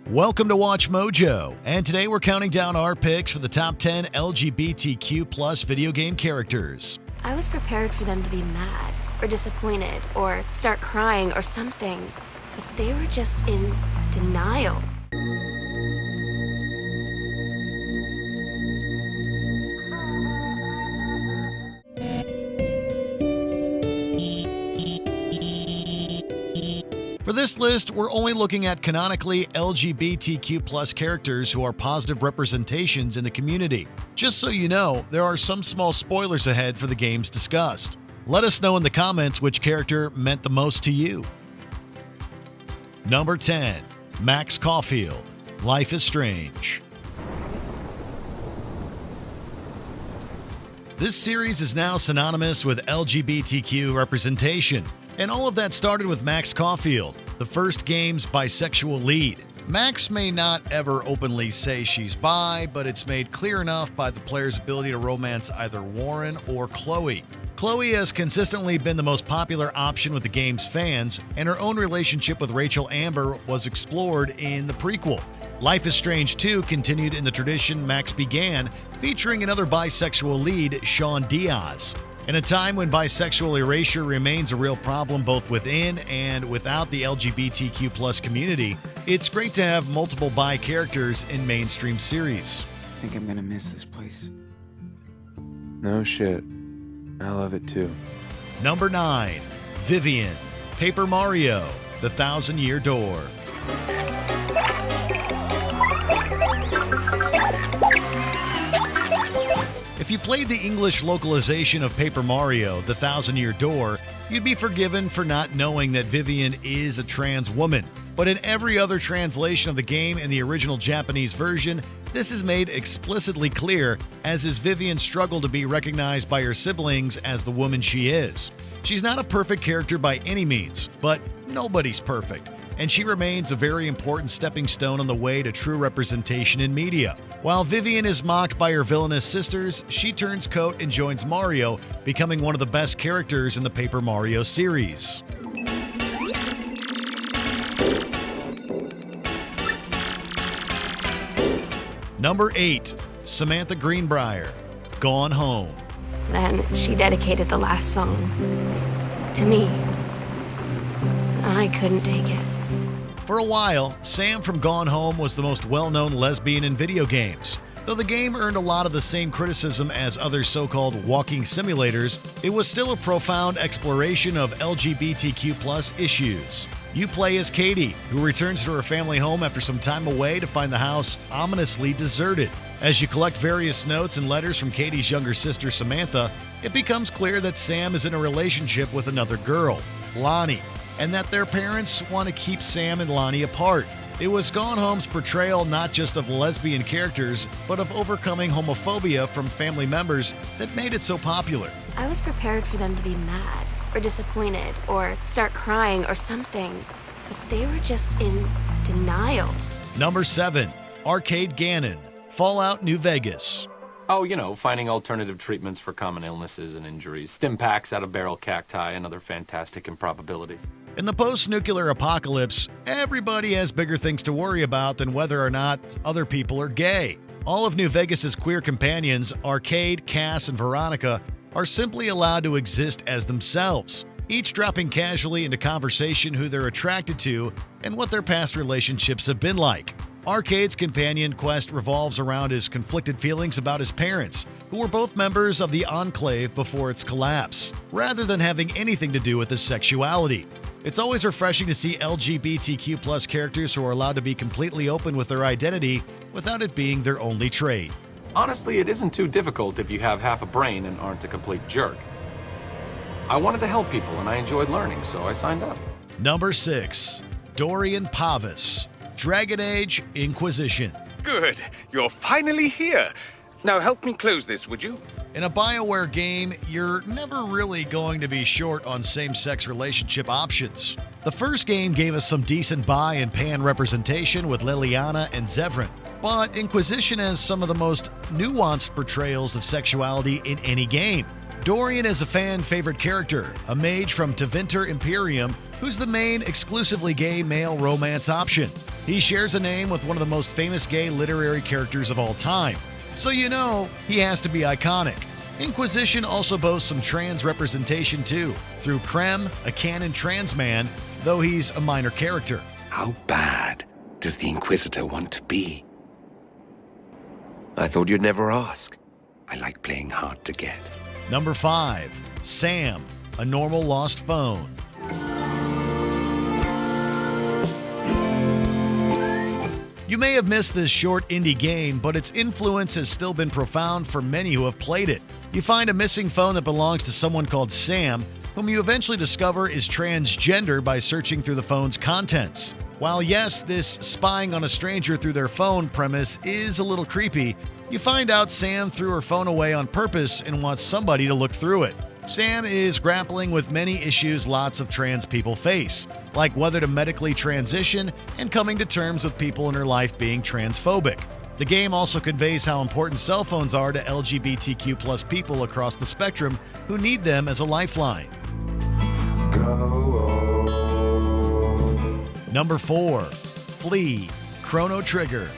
Welcome to Watch Mojo, and today we're counting down our picks for the top 10 LGBTQ plus video game characters. I was prepared for them to be mad, or disappointed, or start crying or something, but they were just in denial. For this list, we're only looking at canonically LGBTQ plus characters who are positive representations in the community. Just so you know, there are some small spoilers ahead for the games discussed. Let us know in the comments which character meant the most to you. Number 10. Max Caulfield, Life is Strange. This series is now synonymous with LGBTQ representation. And all of that started with Max Caulfield, the first game's bisexual lead. Max may not ever openly say she's bi, but it's made clear enough by the player's ability to romance either Warren or Chloe. Chloe has consistently been the most popular option with the game's fans, and her own relationship with Rachel Amber was explored in the prequel. Life is Strange 2 continued in the tradition Max began, featuring another bisexual lead, Sean Diaz. In a time when bisexual erasure remains a real problem both within and without the LGBTQ plus community, it's great to have multiple bi characters in mainstream series. I think I'm gonna miss this place. No shit. I love it too. Number 9. VIVIAN, Paper Mario, The Thousand-Year Door. If you played the English localization of Paper Mario, The Thousand-Year Door, you'd be forgiven for not knowing that Vivian is a trans woman. But in every other translation of the game in the original Japanese version, this is made explicitly clear, as is Vivian's struggle to be recognized by her siblings as the woman she is. She's not a perfect character by any means, but nobody's perfect, and she remains a very important stepping stone on the way to true representation in media. While Vivian is mocked by her villainous sisters, she turns coat and joins Mario, becoming one of the best characters in the Paper Mario series. Number 8. Samantha Greenbriar, Gone Home. Then she dedicated the last song to me. I couldn't take it. For a while, Sam from Gone Home was the most well-known lesbian in video games. Though the game earned a lot of the same criticism as other so-called walking simulators, it was still a profound exploration of LGBTQ+ issues. You play as Katie, who returns to her family home after some time away to find the house ominously deserted. As you collect various notes and letters from Katie's younger sister Samantha, it becomes clear that Sam is in a relationship with another girl, Lonnie, and that their parents want to keep Sam and Lonnie apart. It was Gone Home's portrayal not just of lesbian characters, but of overcoming homophobia from family members that made it so popular. I was prepared for them to be mad, or disappointed, or start crying or something, but they were just in denial. Number 7. Arcade Gannon, Fallout New Vegas. Oh, you know, finding alternative treatments for common illnesses and injuries, stim packs out of barrel cacti, and other fantastic improbabilities. In the post-nuclear apocalypse, everybody has bigger things to worry about than whether or not other people are gay. All of New Vegas's queer companions, Arcade, Cass, and Veronica, are simply allowed to exist as themselves, each dropping casually into conversation who they're attracted to and what their past relationships have been like. Arcade's companion quest revolves around his conflicted feelings about his parents, who were both members of the Enclave before its collapse, rather than having anything to do with his sexuality. It's always refreshing to see LGBTQ+ characters who are allowed to be completely open with their identity without it being their only trait. Honestly, it isn't too difficult if you have half a brain and aren't a complete jerk. I wanted to help people and I enjoyed learning, so I signed up. Number 6. Dorian Pavus, Dragon Age Inquisition. Good. You're finally here. Now help me close this, would you? In a BioWare game, you're never really going to be short on same-sex relationship options. The first game gave us some decent bi and pan representation with Liliana and Zevran, but Inquisition has some of the most nuanced portrayals of sexuality in any game. Dorian is a fan-favorite character, a mage from Tevinter Imperium, who's the main exclusively gay male romance option. He shares a name with one of the most famous gay literary characters of all time, so you know he has to be iconic. Inquisition also boasts some trans representation too, through Krem, a canon trans man, though he's a minor character. How bad does the Inquisitor want to be? I thought you'd never ask. I like playing hard to get. Number 5. Sam, a normal lost phone. You may have missed this short indie game, but its influence has still been profound for many who have played it. You find a missing phone that belongs to someone called Sam, whom you eventually discover is transgender by searching through the phone's contents. While yes, this spying on a stranger through their phone premise is a little creepy, you find out Sam threw her phone away on purpose and wants somebody to look through it. Sam is grappling with many issues lots of trans people face, like whether to medically transition and coming to terms with people in her life being transphobic. The game also conveys how important cell phones are to LGBTQ+ people across the spectrum who need them as a lifeline. Number 4. FLEA, Chrono Trigger.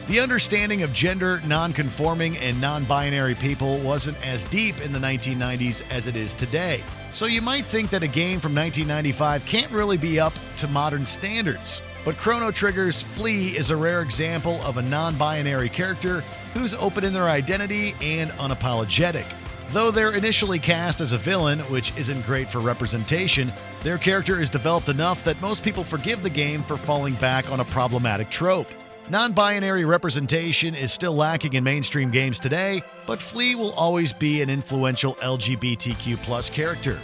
The understanding of gender, non-conforming, and non-binary people wasn't as deep in the 1990s as it is today. So you might think that a game from 1995 can't really be up to modern standards. But Chrono Trigger's FLEA is a rare example of a non-binary character who's open in their identity and unapologetic. Though they're initially cast as a villain, which isn't great for representation, their character is developed enough that most people forgive the game for falling back on a problematic trope. Non-binary representation is still lacking in mainstream games today, but FLEA will always be an influential LGBTQ+ character.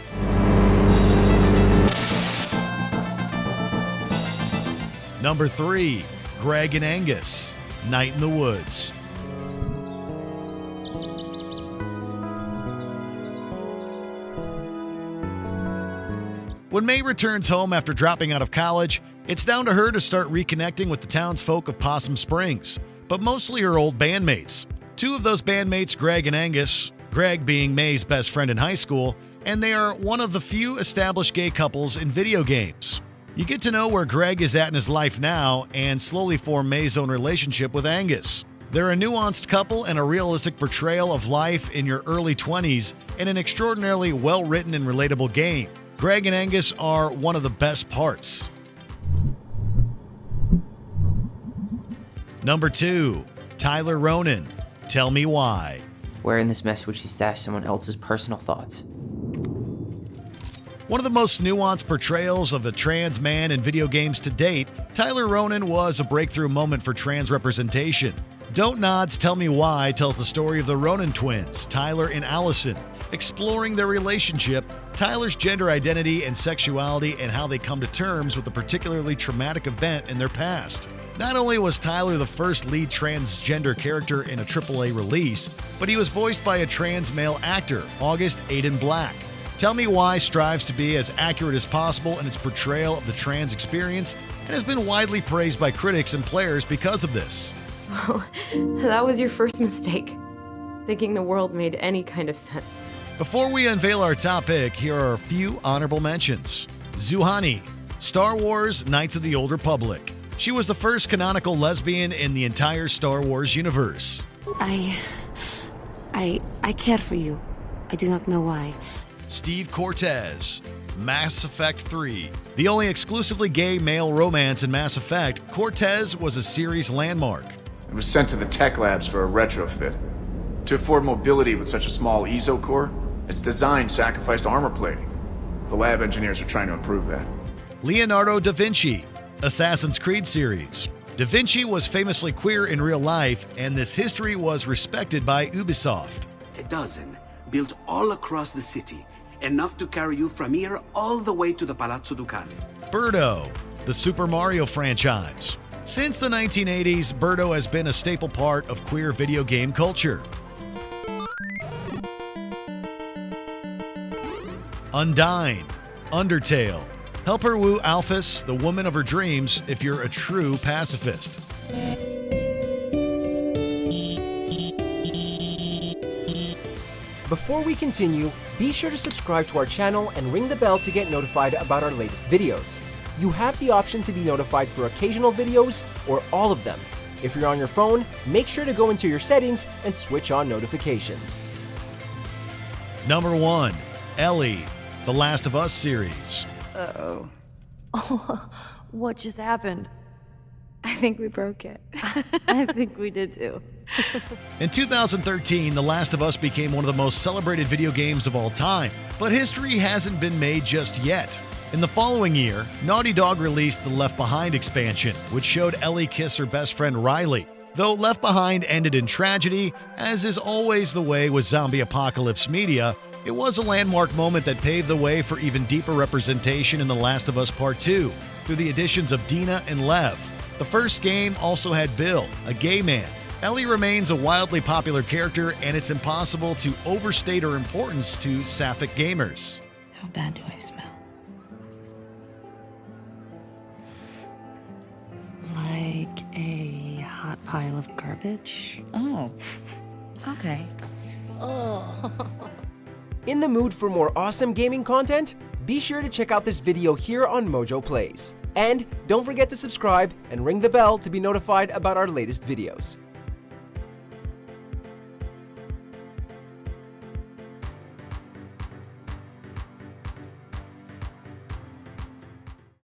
Number 3. GREGG and ANGUS, Night in the Woods. When May returns home after dropping out of college, it's down to her to start reconnecting with the townsfolk of Possum Springs, but mostly her old bandmates. Two of those bandmates, GREGG and ANGUS, GREGG being May's best friend in high school, and they are one of the few established gay couples in video games. You get to know where GREGG is at in his life now and slowly form May's own relationship with ANGUS. They're a nuanced couple and a realistic portrayal of life in your early 20s in an extraordinarily well-written and relatable game. GREGG and ANGUS are one of the best parts. Number 2. Tyler Ronan, Tell Me Why. Where in this mess would she stash someone else's personal thoughts? One of the most nuanced portrayals of a trans man in video games to date, Tyler Ronan was a breakthrough moment for trans representation. Don't Nod's Tell Me Why tells the story of the Ronan twins, Tyler and Allison, exploring their relationship, Tyler's gender identity and sexuality, and how they come to terms with a particularly traumatic event in their past. Not only was Tyler the first lead transgender character in a AAA release, but he was voiced by a trans male actor, August Aiden Black. Tell Me Why strives to be as accurate as possible in its portrayal of the trans experience and has been widely praised by critics and players because of this. Oh, that was your first mistake. Thinking the world made any kind of sense. Before we unveil our top pick, here are a few honorable mentions. JUHANI, Star Wars Knights of the Old Republic. She was the first canonical lesbian in the entire Star Wars universe. I care for you. I do not know why. Steve CORTEZ, Mass Effect 3. The only exclusively gay male romance in Mass Effect, CORTEZ was a series landmark. It was sent to the tech labs for a retrofit. To afford mobility with such a small ESO core, its design sacrificed armor plating. The lab engineers are trying to improve that. Leonardo da Vinci, Assassin's Creed series. Da Vinci was famously queer in real life, and this history was respected by Ubisoft. A dozen, built all across the city, enough to carry you from here all the way to the Palazzo Ducale. BIRDO, the Super Mario franchise. Since the 1980s, BIRDO has been a staple part of queer video game culture. UNDYNE, Undertale. Help her woo Alphys, the woman of her dreams, if you're a true pacifist. Before we continue, be sure to subscribe to our channel and ring the bell to get notified about our latest videos. You have the option to be notified for occasional videos or all of them. If you're on your phone, make sure to go into your settings and switch on notifications. Number 1. Ellie, The Last of Us series. Uh-oh. Oh, what just happened? I think we broke it. I think we did too. In 2013, The Last of Us became one of the most celebrated video games of all time, but history hasn't been made just yet. In the following year, Naughty Dog released the Left Behind expansion, which showed Ellie kiss her best friend Riley. Though Left Behind ended in tragedy, as is always the way with zombie apocalypse media, it was a landmark moment that paved the way for even deeper representation in The Last of Us Part 2, through the additions of Dina and Lev. The first game also had Bill, a gay man. Ellie remains a wildly popular character, and it's impossible to overstate her importance to sapphic gamers. How bad do I smell? Like a hot pile of garbage? Oh, okay. Oh. In the mood for more awesome gaming content? Be sure to check out this video here on Mojo Plays. And don't forget to subscribe and ring the bell to be notified about our latest videos.